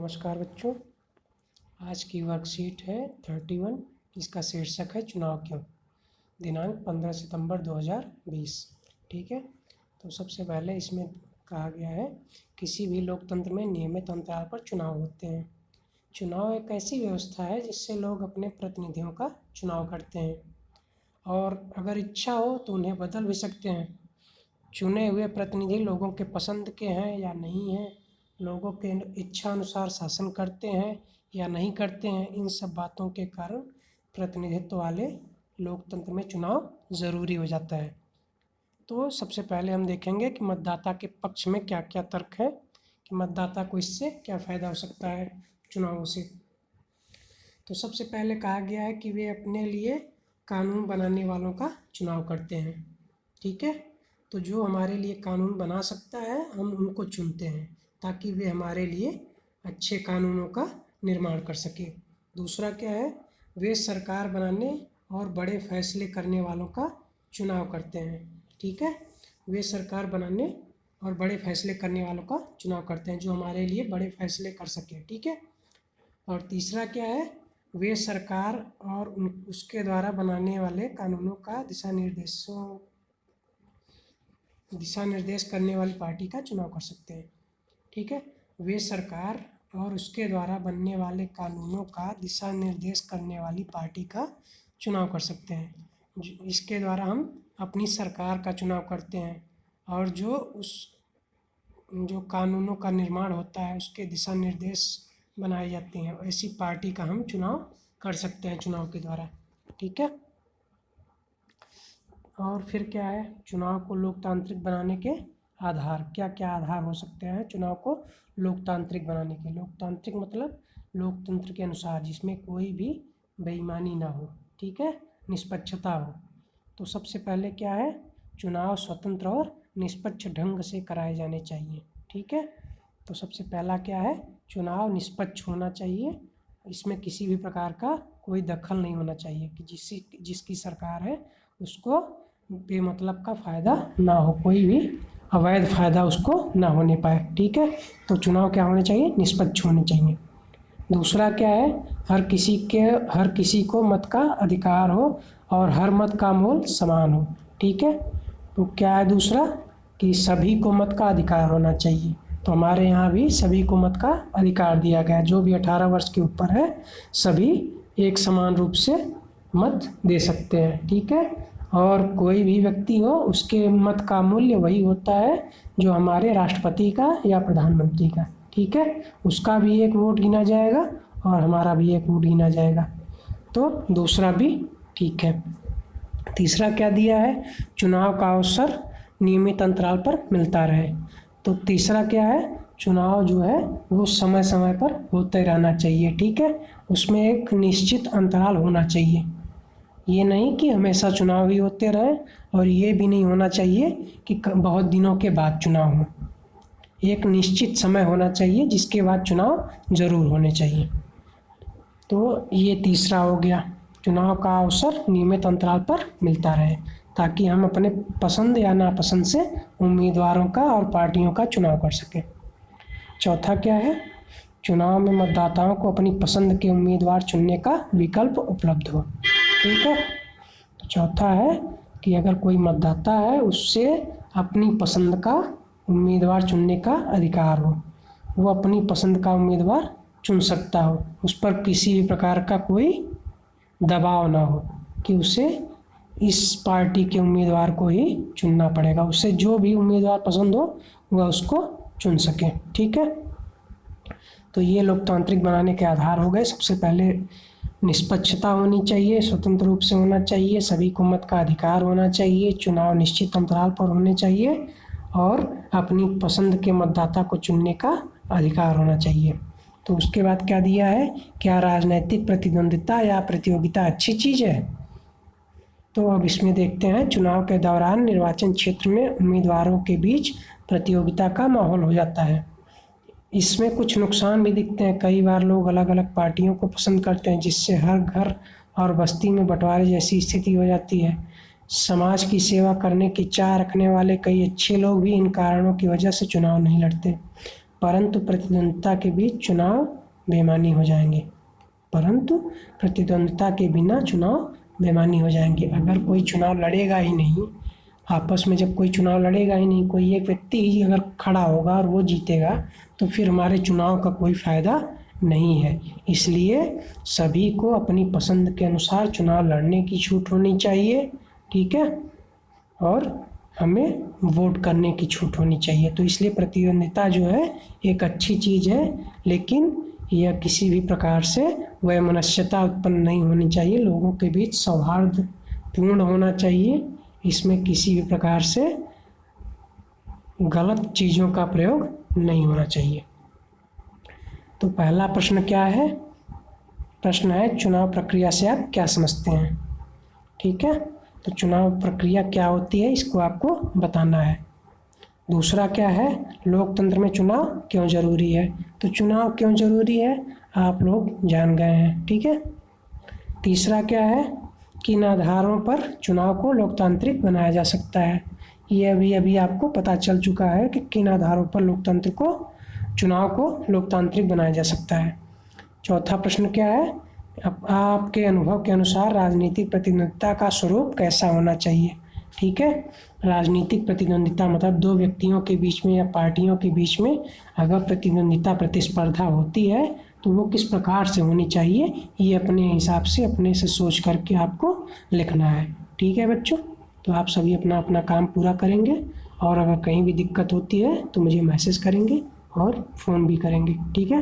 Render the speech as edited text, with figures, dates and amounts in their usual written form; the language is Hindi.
नमस्कार बच्चों। आज की वर्कशीट है 31। इसका शीर्षक है चुनाव क्यों। दिनांक 15 सितंबर 2020। ठीक है, तो सबसे पहले इसमें कहा गया है किसी भी लोकतंत्र में नियमित अंतराल पर चुनाव होते हैं। चुनाव एक ऐसी व्यवस्था है जिससे लोग अपने प्रतिनिधियों का चुनाव करते हैं और अगर इच्छा हो तो उन्हें बदल भी सकते हैं। चुने हुए प्रतिनिधि लोगों के पसंद के हैं या नहीं हैं, लोगों के इच्छा अनुसार शासन करते हैं या नहीं करते हैं, इन सब बातों के कारण प्रतिनिधित्व वाले लोकतंत्र में चुनाव ज़रूरी हो जाता है। तो सबसे पहले हम देखेंगे कि मतदाता के पक्ष में क्या क्या तर्क है कि मतदाता को इससे क्या फ़ायदा हो सकता है चुनावों से। तो सबसे पहले कहा गया है कि वे अपने लिए कानून बनाने वालों का चुनाव करते हैं। ठीक है, तो जो हमारे लिए कानून बना सकता है हम उनको चुनते हैं ताकि वे हमारे लिए अच्छे कानूनों का निर्माण कर सके। दूसरा क्या है, वे सरकार बनाने और बड़े फैसले करने वालों का चुनाव करते हैं। ठीक है, वे सरकार बनाने और बड़े फैसले करने वालों का चुनाव करते हैं जो हमारे लिए बड़े फैसले कर सके। ठीक है, और तीसरा क्या है, वे सरकार और उसके द्वारा बनाने वाले कानूनों का दिशा निर्देश करने वाली पार्टी का चुनाव कर सकते हैं। ठीक है, वे सरकार और उसके द्वारा बनने वाले कानूनों का दिशा निर्देश करने वाली पार्टी का चुनाव कर सकते हैं। इसके द्वारा हम अपनी सरकार का चुनाव करते हैं और जो कानूनों का निर्माण होता है उसके दिशा निर्देश बनाए जाते हैं, ऐसी पार्टी का हम चुनाव कर सकते हैं चुनाव के द्वारा। ठीक है, और फिर क्या है, चुनाव को लोकतांत्रिक बनाने के आधार क्या क्या आधार हो सकते हैं चुनाव को लोकतांत्रिक बनाने के। लोकतांत्रिक मतलब लोकतंत्र के अनुसार, जिसमें कोई भी बेईमानी ना हो। ठीक है, निष्पक्षता हो। तो सबसे पहले क्या है, चुनाव स्वतंत्र और निष्पक्ष ढंग से कराए जाने चाहिए। ठीक है, तो सबसे पहला क्या है, चुनाव निष्पक्ष होना चाहिए। इसमें किसी भी प्रकार का कोई दखल नहीं होना चाहिए कि जिसकी सरकार है उसको बेमतलब का फ़ायदा ना हो, कोई भी अवैध फ़ायदा उसको ना होने पाए। ठीक है, तो चुनाव क्या होने चाहिए, निष्पक्ष होने चाहिए। दूसरा क्या है, हर किसी को मत का अधिकार हो और हर मत का मोल समान हो। ठीक है, तो क्या है दूसरा कि सभी को मत का अधिकार होना चाहिए। तो हमारे यहाँ भी सभी को मत का अधिकार दिया गया है। जो भी 18 वर्ष के ऊपर है सभी एक समान रूप से मत दे सकते हैं। ठीक है, और कोई भी व्यक्ति हो उसके मत का मूल्य वही होता है जो हमारे राष्ट्रपति का या प्रधानमंत्री का। ठीक है, उसका भी एक वोट गिना जाएगा और हमारा भी एक वोट गिना जाएगा। तो दूसरा भी ठीक है। तीसरा क्या दिया है, चुनाव का अवसर नियमित अंतराल पर मिलता रहे। तो तीसरा क्या है, चुनाव जो है वो समय समय पर होते रहना चाहिए। ठीक है, उसमें एक निश्चित अंतराल होना चाहिए। ये नहीं कि हमेशा चुनाव ही होते रहे और ये भी नहीं होना चाहिए कि बहुत दिनों के बाद चुनाव हो। एक निश्चित समय होना चाहिए जिसके बाद चुनाव ज़रूर होने चाहिए। तो ये तीसरा हो गया, चुनाव का अवसर नियमित अंतराल पर मिलता रहे ताकि हम अपने पसंद या नापसंद से उम्मीदवारों का और पार्टियों का चुनाव कर सकें। चौथा क्या है, चुनाव में मतदाताओं को अपनी पसंद के उम्मीदवार चुनने का विकल्प उपलब्ध हो। ठीक है, तो चौथा है कि अगर कोई मतदाता है उससे अपनी पसंद का उम्मीदवार चुनने का अधिकार हो, वो अपनी पसंद का उम्मीदवार चुन सकता हो, उस पर किसी भी प्रकार का कोई दबाव ना हो कि उसे इस पार्टी के उम्मीदवार को ही चुनना पड़ेगा। उसे जो भी उम्मीदवार पसंद हो वह उसको चुन सके। ठीक है, तो ये लोकतांत्रिक बनाने के आधार हो गए। सबसे पहले निष्पक्षता होनी चाहिए, स्वतंत्र रूप से होना चाहिए, सभी को मत का अधिकार होना चाहिए, चुनाव निश्चित अंतराल पर होने चाहिए और अपनी पसंद के मतदाता को चुनने का अधिकार होना चाहिए। तो उसके बाद क्या दिया है, क्या राजनैतिक प्रतिद्वंदिता या प्रतियोगिता अच्छी चीज़ है। तो अब इसमें देखते हैं, चुनाव के दौरान निर्वाचन क्षेत्र में उम्मीदवारों के बीच प्रतियोगिता का माहौल हो जाता है। इसमें कुछ नुकसान भी दिखते हैं। कई बार लोग अलग अलग पार्टियों को पसंद करते हैं जिससे हर घर और बस्ती में बंटवारे जैसी स्थिति हो जाती है। समाज की सेवा करने की चाह रखने वाले कई अच्छे लोग भी इन कारणों की वजह से चुनाव नहीं लड़ते। परंतु प्रतिद्वंद्विता के बीच चुनाव बेईमानी हो जाएंगे। परंतु प्रतिद्वंद्विता के बिना चुनाव बेईमानी हो जाएंगे। अगर कोई चुनाव लड़ेगा ही नहीं, आपस में जब कोई चुनाव लड़ेगा ही नहीं, कोई एक व्यक्ति ही अगर खड़ा होगा और वो जीतेगा, तो फिर हमारे चुनाव का कोई फ़ायदा नहीं है। इसलिए सभी को अपनी पसंद के अनुसार चुनाव लड़ने की छूट होनी चाहिए, ठीक है, और हमें वोट करने की छूट होनी चाहिए। तो इसलिए प्रतिद्वंद्विता जो है एक अच्छी चीज़ है, लेकिन यह किसी भी प्रकार से वैमनस्यता उत्पन्न नहीं होनी चाहिए। लोगों के बीच सौहार्द पूर्ण होना चाहिए। इसमें किसी भी प्रकार से गलत चीज़ों का प्रयोग नहीं होना चाहिए। तो पहला प्रश्न क्या है? प्रश्न है चुनाव प्रक्रिया से आप क्या समझते हैं? ठीक है, तो चुनाव प्रक्रिया क्या होती है इसको आपको बताना है। दूसरा क्या है? लोकतंत्र में चुनाव क्यों ज़रूरी है? तो चुनाव क्यों ज़रूरी है आप लोग जान गए हैं, ठीक है। तीसरा क्या है? किन आधारों पर चुनाव को लोकतांत्रिक बनाया जा सकता है? ये अभी आपको पता चल चुका है कि किन आधारों पर चुनाव को लोकतांत्रिक बनाया जा सकता है। चौथा प्रश्न क्या है? आपके अनुभव के अनुसार राजनीतिक प्रतिद्वंद्विता का स्वरूप कैसा होना चाहिए? ठीक है, राजनीतिक प्रतिद्वंद्विता मतलब दो व्यक्तियों के बीच में या पार्टियों के बीच में अगर प्रतिद्वंद्विता प्रतिस्पर्धा होती है तो वो किस प्रकार से होनी चाहिए, ये अपने हिसाब से अपने से सोच करके आपको लिखना है। ठीक है बच्चों, तो आप सभी अपना अपना काम पूरा करेंगे और अगर कहीं भी दिक्कत होती है तो मुझे मैसेज करेंगे और फ़ोन भी करेंगे। ठीक है।